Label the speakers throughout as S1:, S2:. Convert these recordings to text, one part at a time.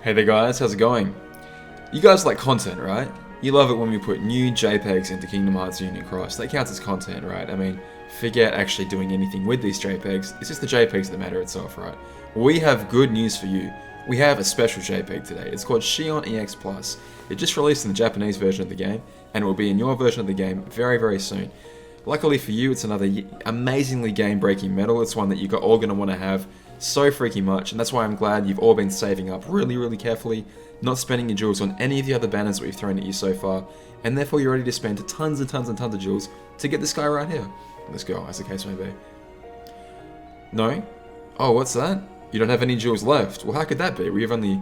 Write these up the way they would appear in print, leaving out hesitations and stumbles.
S1: Hey there guys, how's it going? You guys like content, right? You love it when we put new JPEGs into Kingdom Hearts Union Cross. That counts as content, right? I mean, forget actually doing anything with these JPEGs. It's just the JPEGs that matter itself, right? We have good news for you. We have a special JPEG today. It's called Xion EX Plus. It just released in the Japanese version of the game, and it will be in your version of the game very, very soon. Luckily for you, it's another amazingly game-breaking medal. It's one that you're all going to want to have so freaking much, and that's why I'm glad you've all been saving up really, really carefully, not spending your jewels on any of the other banners that we've thrown at you so far, and therefore you're ready to spend tons and tons and tons of jewels to get this guy right here. This girl, as the case may be. No? Oh, what's that? You don't have any jewels left. Well, how could that be? We've only,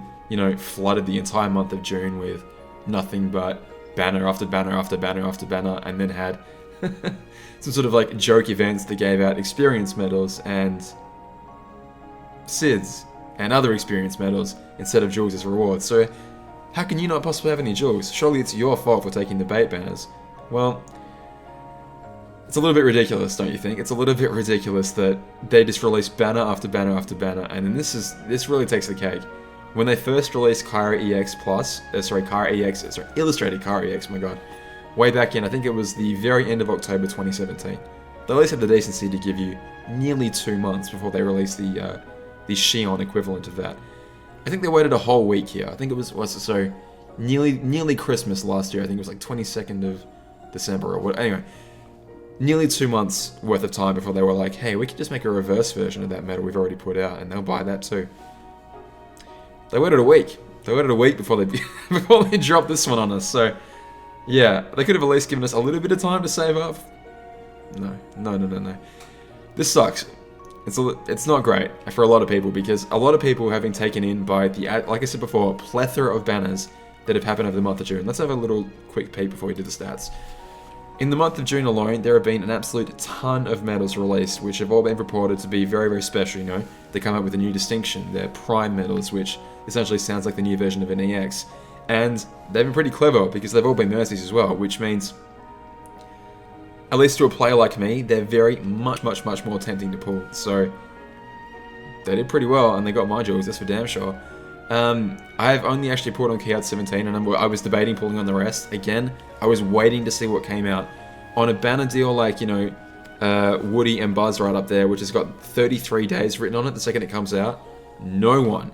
S1: flooded the entire month of June with nothing but banner after banner after banner after banner, and then had some sort of like joke events that gave out experience medals and SIDS and other experience medals instead of jewels as rewards. So how can you not possibly have any jewels? Surely it's your fault for taking the bait banners. Well, it's a little bit ridiculous, don't you think? It's a little bit ridiculous that they just release banner after banner after banner, and then this really takes the cake. When they first released Kyra EX Plus, Illustrated Kyra EX, my god, way back in, I think it was the very end of October 2017. They at least had the decency to give you nearly 2 months before they released the Xion equivalent of that. I think they waited a whole week here. I think it was nearly Christmas last year. I think it was like 22nd of December or what. Anyway, nearly 2 months worth of time before they were like, hey, we could just make a reverse version of that medal we've already put out, and they'll buy that too. They waited a week. They waited a week before they before they dropped this one on us. So yeah, they could have at least given us a little bit of time to save up. No. This sucks. It's not great for a lot of people, because a lot of people have been taken in by the, like I said before, plethora of banners that have happened over the month of June. Let's have a little quick peek before we do the stats. In the month of June alone, there have been an absolute ton of medals released, which have all been reported to be very, very special, They come up with a new distinction. They're Prime medals, which essentially sounds like the new version of an EX. And they've been pretty clever, because they've all been Mercies as well, which means, at least to a player like me, they're very much more tempting to pull. So they did pretty well, and they got my jewels, that's for damn sure. I have only actually pulled on KHUx 17, and I was debating pulling on the rest. Again, I was waiting to see what came out. On a banner deal like, Woody and Buzz right up there, which has got 33 days written on it the second it comes out, no one,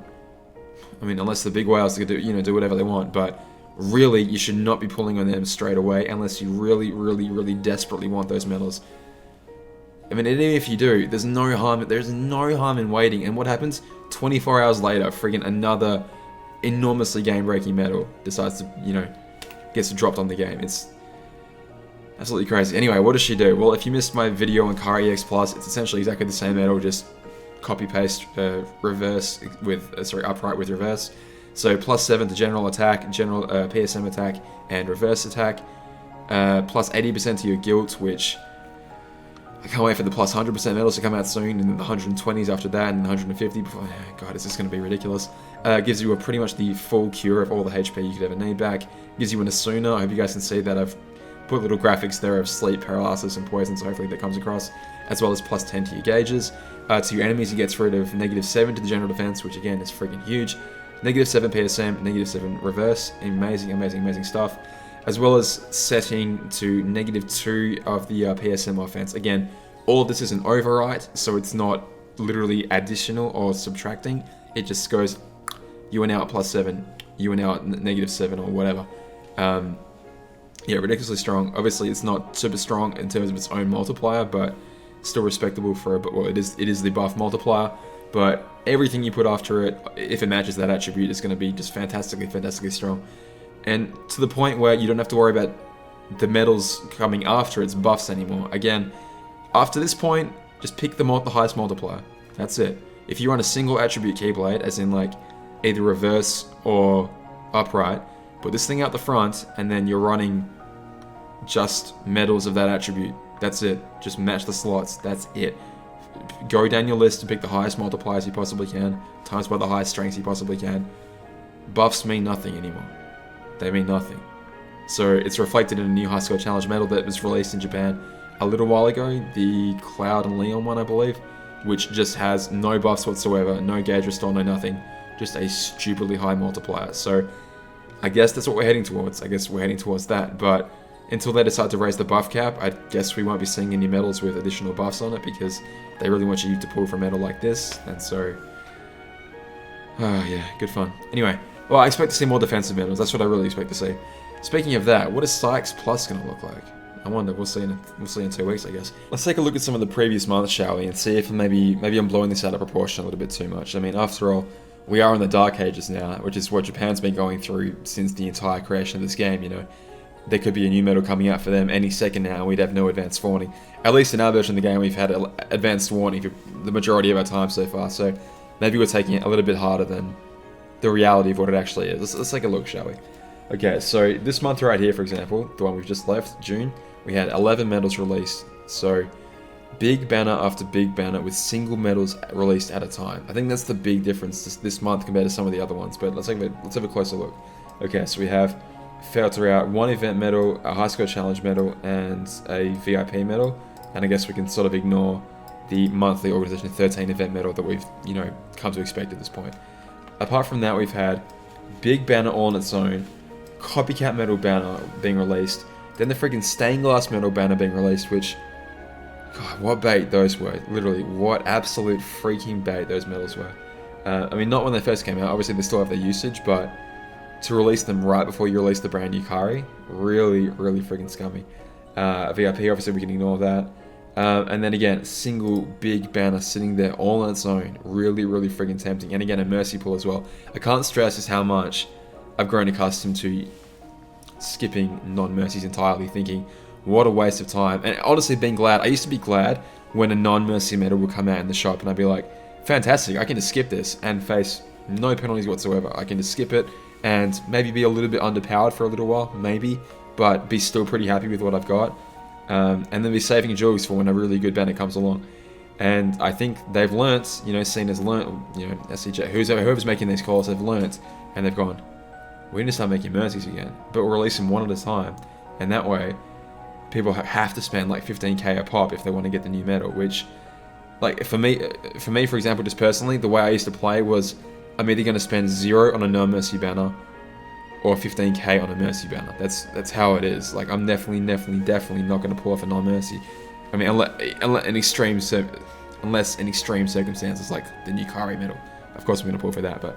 S1: I mean, unless the big whales do whatever they want, but really, you should not be pulling on them straight away unless you really desperately want those medals. I mean, even if you do, there's no harm in waiting. And what happens? 24 hours later, friggin' another enormously game-breaking medal decides to, gets dropped on the game. It's absolutely crazy. Anyway, what does she do? Well, if you missed my video on Kyra EX Plus, it's essentially exactly the same medal, just copy-paste, reverse with, upright with reverse. So +7 to general attack, general PSM attack, and reverse attack. Plus 80% to your guilt, which I can't wait for the plus 100% medals to come out soon, and then the 120s after that, and the 150 before. God, is this going to be ridiculous? Gives you pretty much the full cure of all the HP you could ever need back. Gives you an Asuna. I hope you guys can see that. I've put little graphics there of sleep, paralysis, and poison, so hopefully that comes across. As well as plus 10 to your gauges. To your enemies, it gets rid of -7 to the general defense, which again is freaking huge. -7 PSM, -7 reverse, amazing stuff. As well as setting to -2 of the PSM offense. Again, all of this is an overwrite, so it's not literally additional or subtracting. It just goes, you are now at +7, you are now at -7 or whatever. Yeah, ridiculously strong. Obviously, it's not super strong in terms of its own multiplier, but still respectable for it is the buff multiplier. But everything you put after it, if it matches that attribute, is going to be just fantastically strong. And to the point where you don't have to worry about the medals coming after its buffs anymore. Again, after this point, just pick the highest multiplier. That's it. If you run a single attribute Keyblade, as in like either reverse or upright, put this thing out the front, and then you're running just medals of that attribute. That's it. Just match the slots. That's it. Go down your list and pick the highest multipliers you possibly can, times by the highest strengths you possibly can. Buffs mean nothing anymore. They mean nothing. So it's reflected in a new high score challenge medal that was released in Japan a little while ago, the Cloud and Leon one, I believe, which just has no buffs whatsoever, no gauge restore, no nothing. just a stupidly high multiplier. So I guess that's what we're heading towards. I guess we're heading towards that. But until they decide to raise the buff cap, I guess we won't be seeing any medals with additional buffs on it, because they really want you to pull for a medal like this. And so, yeah, good fun. Anyway, well, I expect to see more defensive medals. That's what I really expect to see. Speaking of that, what is Sykes Plus going to look like? I wonder. We'll see in 2 weeks, I guess. Let's take a look at some of the previous months, shall we, and see if maybe I'm blowing this out of proportion a little bit too much. I mean, after all, we are in the Dark Ages now, which is what Japan's been going through since the entire creation of this game, you know. There could be a new medal coming out for them any second now, and we'd have no advanced warning. At least in our version of the game, we've had advanced warning for the majority of our time so far, so maybe we're taking it a little bit harder than the reality of what it actually is. Let's take a look, shall we? Okay, so this month right here, for example, the one we've just left, June, we had 11 medals released. So big banner after big banner with single medals released at a time. I think that's the big difference this month compared to some of the other ones, but let's have a closer look. Okay, so we have failed throughout one event medal, a high score challenge medal, and a VIP medal. And I guess we can sort of ignore the monthly Organization 13 event medal that we've, you know, come to expect at this point. Apart from that, we've had big banner all on its own, copycat medal banner being released, then the freaking stained glass medal banner being released, which, God, what bait those were. Literally, what absolute freaking bait those medals were. I mean, not when they first came out, obviously they still have their usage, but to release them right before you release the brand new Kari, really, really freaking scummy. VIP, obviously we can ignore that. And then again, single big banner sitting there all on its own, really, really freaking tempting. And again, a mercy pull as well. I can't stress just how much I've grown accustomed to skipping non-mercies entirely, thinking, what a waste of time. And honestly, being glad, I used to be glad when a non-mercy medal would come out in the shop, and I'd be like, fantastic, I can just skip this and face no penalties whatsoever. I can just skip it and maybe be a little bit underpowered for a little while, maybe, but be still pretty happy with what I've got. And then be saving jewels for when a really good banner comes along. And I think they've learnt, you know, seen as learnt, you know, SCJ, whoever's making these calls, they've learnt, and they've gone, we need to start making mercies again, but we'll release them one at a time. And that way, people have to spend like 15k a pop if they want to get the new medal, which, like, for me, for example, just personally, the way I used to play was, I'm either going to spend 0 on a no-mercy banner, or 15k on a mercy banner. That's how it is. Like, I'm definitely not going to pull off a non-mercy. I mean, unless in extreme circumstances, like the new Kari medal. Of course I'm going to pull for that, but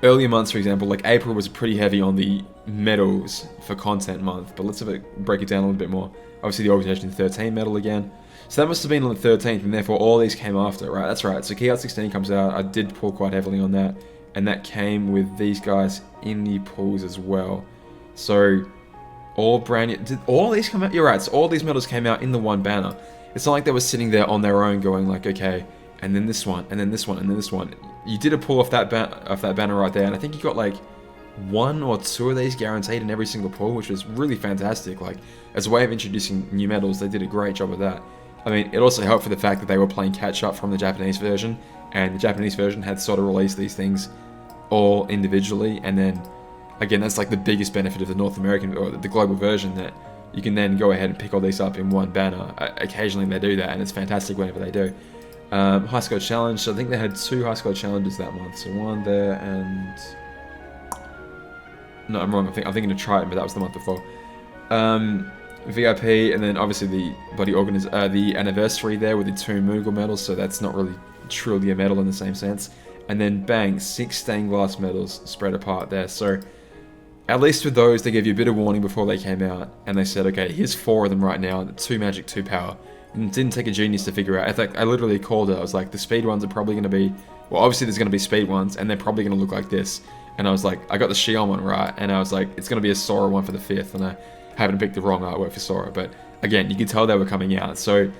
S1: earlier months, for example, like April was pretty heavy on the medals for content month, but let's break it down a little bit more. Obviously the Organization 13 medal again. So that must have been on the 13th, and therefore all these came after, right? That's right. So KHUx 16 comes out. I did pull quite heavily on that, and that came with these guys in the pulls as well. So all brand new, did all these come out? You're right. So all these medals came out in the one banner. It's not like they were sitting there on their own going like, okay, and then this one, and then this one, and then this one. You did a pull off that banner right there, and I think you got like 1 or 2 of these guaranteed in every single pull, which was really fantastic. Like, as a way of introducing new medals, they did a great job of that. I mean, it also helped for the fact that they were playing catch up from the Japanese version, and the Japanese version had sort of released these things all individually, and then again, that's like the biggest benefit of the North American or the global version, that you can then go ahead and pick all these up in one banner. Occasionally they do that, and it's fantastic whenever they do. High score challenge, so I think they had 2 high score challenges that month, so one there and... No, I'm wrong, I'm thinking of Triton, but that was the month before. VIP, and then obviously the the anniversary there with the 2 Moogle medals, so that's not really truly a medal in the same sense. And then bang, 6 stained glass medals spread apart there. So at least with those, they gave you a bit of warning before they came out, and they said, okay, here's 4 of them right now, 2 magic, 2 power. And it didn't take a genius to figure out. In fact, I literally called it. I was like, the speed ones are probably going to be, well, obviously there's going to be speed ones, and they're probably going to look like this. And I was like, I got the Xion one right, and I was like, it's going to be a Sora one for the 5th, and I happened to pick the wrong artwork for Sora. But again, you could tell they were coming out. So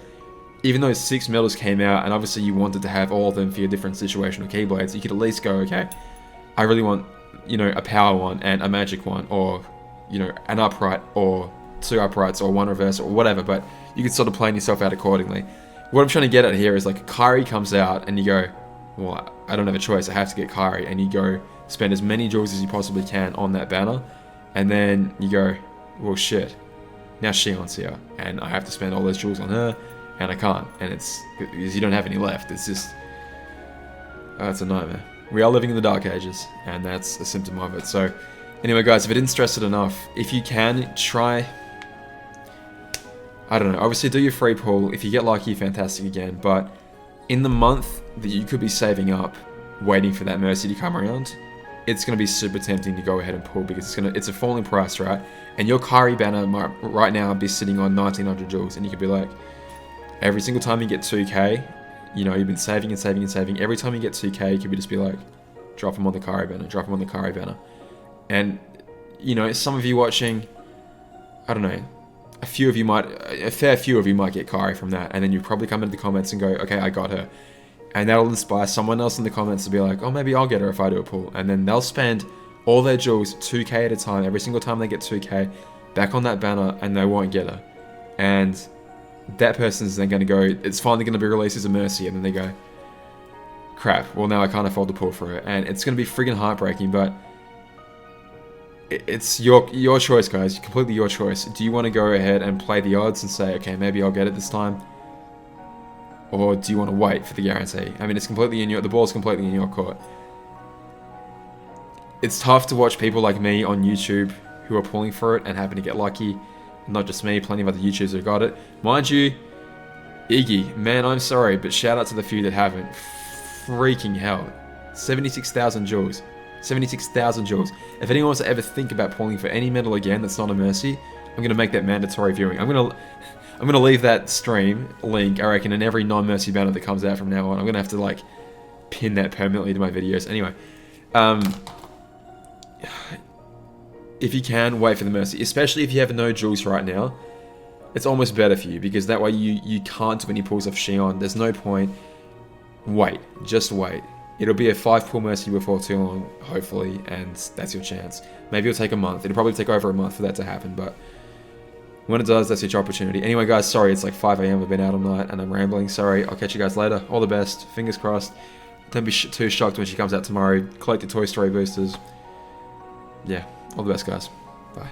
S1: even though 6 medals came out, and obviously you wanted to have all of them for your different situational keyblades, you could at least go, okay, I really want, you know, a power one and a magic one, or, you know, an upright, or 2 uprights, or 1 reverse, or whatever, but you could sort of plan yourself out accordingly. What I'm trying to get at here is, like, Kari comes out, and you go, well, I don't have a choice, I have to get Kari, and you go spend as many jewels as you possibly can on that banner, and then you go, well, shit, now Xion's here, and I have to spend all those jewels on her, and I can't, and it's because you don't have any left. It's just, it's a nightmare. We are living in the dark ages, and that's a symptom of it. So, anyway, guys, if it didn't stress it enough, if you can, try... I don't know, obviously do your free pull. If you get lucky, fantastic again. But in the month that you could be saving up, waiting for that Mercy to come around, it's going to be super tempting to go ahead and pull because it's a falling price, right? And your Kari banner might right now be sitting on 1900 jewels, and you could be like, every single time you get 2k, you know, you've been saving and saving and saving. Every time you get 2k, you could just be like, drop them on the Kari banner, drop them on the Kari banner. And, you know, some of you watching, I don't know, a fair few of you might get Kari from that, and then you probably come into the comments and go, okay, I got her. And that'll inspire someone else in the comments to be like, oh, maybe I'll get her if I do a pull. And then they'll spend all their jewels 2k at a time, every single time they get 2k, back on that banner, and they won't get her. And that person's then going to go, it's finally going to be released as a Mercy, and then they go, crap, well now I can't afford to pull for it. And it's going to be friggin' heartbreaking, but it's your choice, guys. Completely your choice. Do you want to go ahead and play the odds and say, okay, maybe I'll get it this time? Or do you want to wait for the guarantee? I mean, it's completely the ball's completely in your court. It's tough to watch people like me on YouTube who are pulling for it and happen to get lucky. Not just me, plenty of other YouTubers who got it. Mind you, Iggy, man, I'm sorry, but shout out to the few that haven't. Freaking hell. 76,000 jewels. 76,000 jewels. If anyone wants to ever think about pulling for any medal again that's not a Mercy, I'm going to make that mandatory viewing. I'm going to leave that stream link, I reckon, in every non-Mercy banner that comes out from now on. I'm going to have to, like, pin that permanently to my videos. Anyway, if you can, wait for the Mercy. Especially if you have no jewels right now. It's almost better for you, because that way you can't do any pulls off Xion. There's no point. Wait. Just wait. It'll be a 5-pull Mercy before too long, hopefully, and that's your chance. Maybe it'll take a month. It'll probably take over a month for that to happen, but when it does, that's your opportunity. Anyway, guys, sorry, it's like 5 AM. I've been out all night, and I'm rambling. Sorry, I'll catch you guys later. All the best. Fingers crossed. Don't be too shocked when she comes out tomorrow. Collect the Toy Story boosters. Yeah, all the best, guys. Bye.